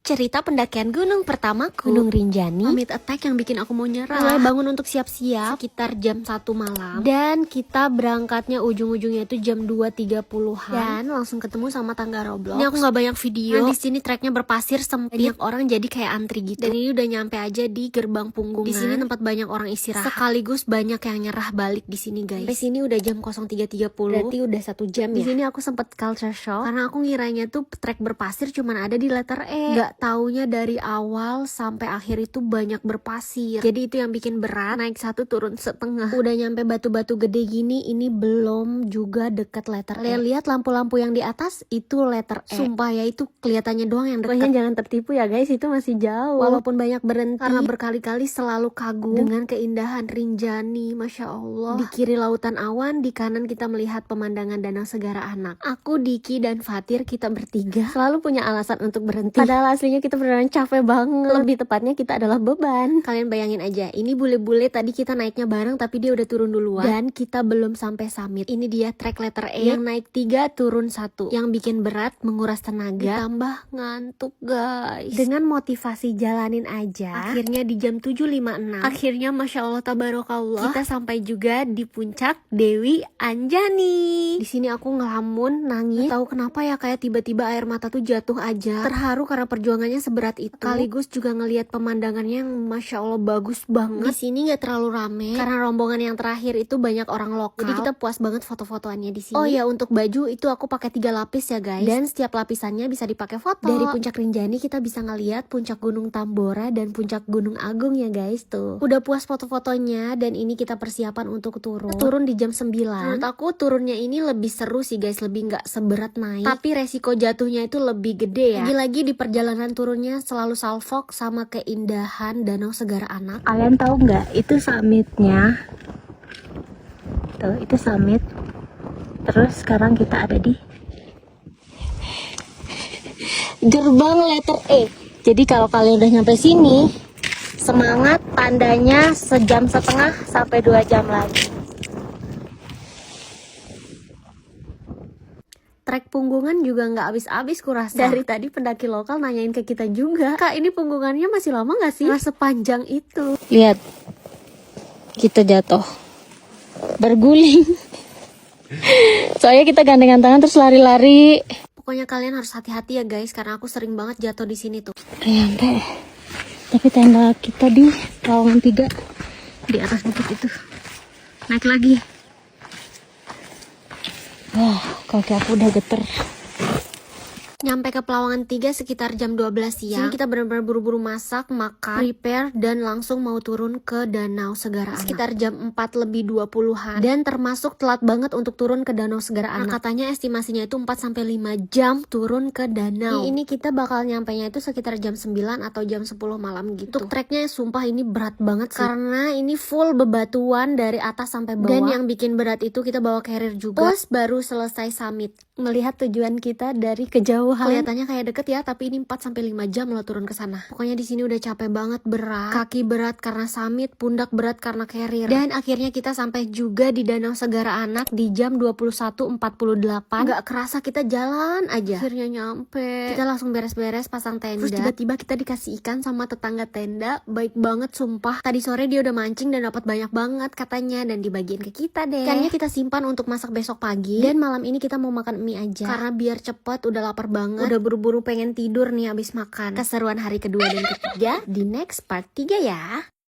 Cerita pendakian gunung pertamaku, Gunung Rinjani. Pamit attack yang bikin aku mau nyerah. Mulai bangun untuk siap-siap sekitar jam 1 malam. Dan kita berangkatnya ujung-ujungnya itu jam 2.30an. Dan langsung ketemu sama tangga Roblox. Ini aku nggak banyak video. Nah, di sini treknya berpasir sempit. Banyak orang jadi kayak antri gitu. Dan ini udah nyampe aja di gerbang Punggungan. Di sini tempat banyak orang istirahat. Sekaligus banyak yang nyerah balik di sini, guys. Sampai sini udah jam 03.30. Berarti udah 1 jam ya. Di sini aku sempet culture shock karena aku ngiranya tuh trek berpasir cuman ada di letter E. Nggak taunya dari awal sampai akhir itu banyak berpasir. Jadi itu yang bikin berat. Naik 1 turun setengah. Udah nyampe batu-batu gede gini, ini belum juga deket letter E. Lihat lampu-lampu yang di atas itu letter E. Sumpah ya, itu kelihatannya doang yang deket. Pokoknya jangan tertipu ya guys, itu masih jauh. Walaupun banyak berhenti, karena berkali-kali selalu kagum dengan keindahan Rinjani. Masya Allah. Di kiri lautan awan, di kanan kita melihat pemandangan Danau Segara Anak. Aku, Diki, dan Fatir, kita bertiga selalu punya alasan untuk berhenti. Padahal aslinya kita beneran capek banget. Lebih tepatnya kita adalah beban. Kalian bayangin aja, ini bule-bule tadi kita naiknya bareng tapi dia udah turun duluan. Dan kita belum sampai summit. Ini dia trek letter E yang naik 3 turun 1. Yang bikin berat, menguras tenaga, ditambah ngantuk guys. Dengan motivasi jalanin aja, akhirnya di jam 7.56 akhirnya Masya Allah Tabarakallah kita sampai juga di puncak Dewi Anjani. Di sini aku ngelamun, nangis. Gak tahu kenapa ya, kayak tiba-tiba air mata tuh jatuh aja. Terharu karena perjuangannya seberat itu. Sekaligus juga ngelihat pemandangannya yang Masya Allah bagus banget. Di sini nggak terlalu rame karena rombongan yang terakhir itu banyak orang lokal. Jadi kita puas banget foto-fotoannya di sini. Oh ya, untuk baju itu aku pakai 3 lapis ya guys. Dan setiap lapisannya bisa dipakai foto. Dari puncak Rinjani kita bisa ngelihat puncak Gunung Tambora dan puncak Gunung Agung ya guys tuh. Udah puas foto-fotonya dan ini kita persiapan untuk turun. Kita turun di jam 9. Menurut aku turunnya ini lebih seru sih guys, lebih nggak seberat naik. Tapi resiko jatuhnya itu lebih gede ya. Lagi-lagi di perjalanan turunnya selalu salfok sama keindahan Danau Segara Anak. Kalian tahu nggak itu summitnya? Tuh, itu summit. Terus sekarang kita ada di gerbang letter E. Jadi kalau kalian udah nyampe sini, semangat, tandanya sejam setengah sampai 2 jam lagi. Trek Punggungan juga nggak habis-habis kurasa. Dari tadi pendaki lokal nanyain ke kita juga, Kak, ini punggungannya masih lama nggak sih? Nggak sepanjang itu. Lihat, kita jatuh, berguling. Soalnya kita gandengan tangan terus lari-lari. Pokoknya kalian harus hati-hati ya guys, karena aku sering banget jatuh di sini tuh. Udah nyampe, tapi tenda kita di Pelawangan 3 di atas bukit itu. Naik lagi. Wah, kaki aku udah geter. Nyampe ke Pelawangan 3 sekitar jam 12 siang. Sini kita benar-benar buru-buru masak, makan, prepare, dan langsung mau turun ke Danau Segara Anak. Sekitar jam 4:20-an. Dan termasuk telat banget untuk turun ke Danau Segara Anak. Katanya estimasinya itu 4-5 jam turun ke danau. Ini kita bakal nyampainya itu sekitar jam 9 atau jam 10 malam gitu. Untuk treknya sumpah ini berat banget sih. Karena ini full bebatuan dari atas sampai bawah. Dan yang bikin berat itu kita bawa carrier juga. Terus baru selesai summit. Melihat tujuan kita dari kejauhan. Kelihatannya kayak deket ya, tapi ini 4-5 jam loh turun ke sana. Pokoknya di sini udah capek banget, berat. Kaki berat karena summit, pundak berat karena carrier. Dan akhirnya kita sampai juga di Danau Segara Anak di jam 21.48. Gak kerasa kita jalan aja. Akhirnya nyampe. Kita langsung beres-beres pasang tenda. Terus tiba-tiba kita dikasih ikan sama tetangga tenda. Baik banget sumpah. Tadi sore dia udah mancing dan dapat banyak banget katanya, dan dibagiin ke kita deh. Ikannya kita simpan untuk masak besok pagi. Dan malam ini kita mau makan mie aja. Karena biar cepet, udah lapar banget. Udah buru-buru pengen tidur nih abis makan. Keseruan hari kedua dan ketiga di next part 3 ya.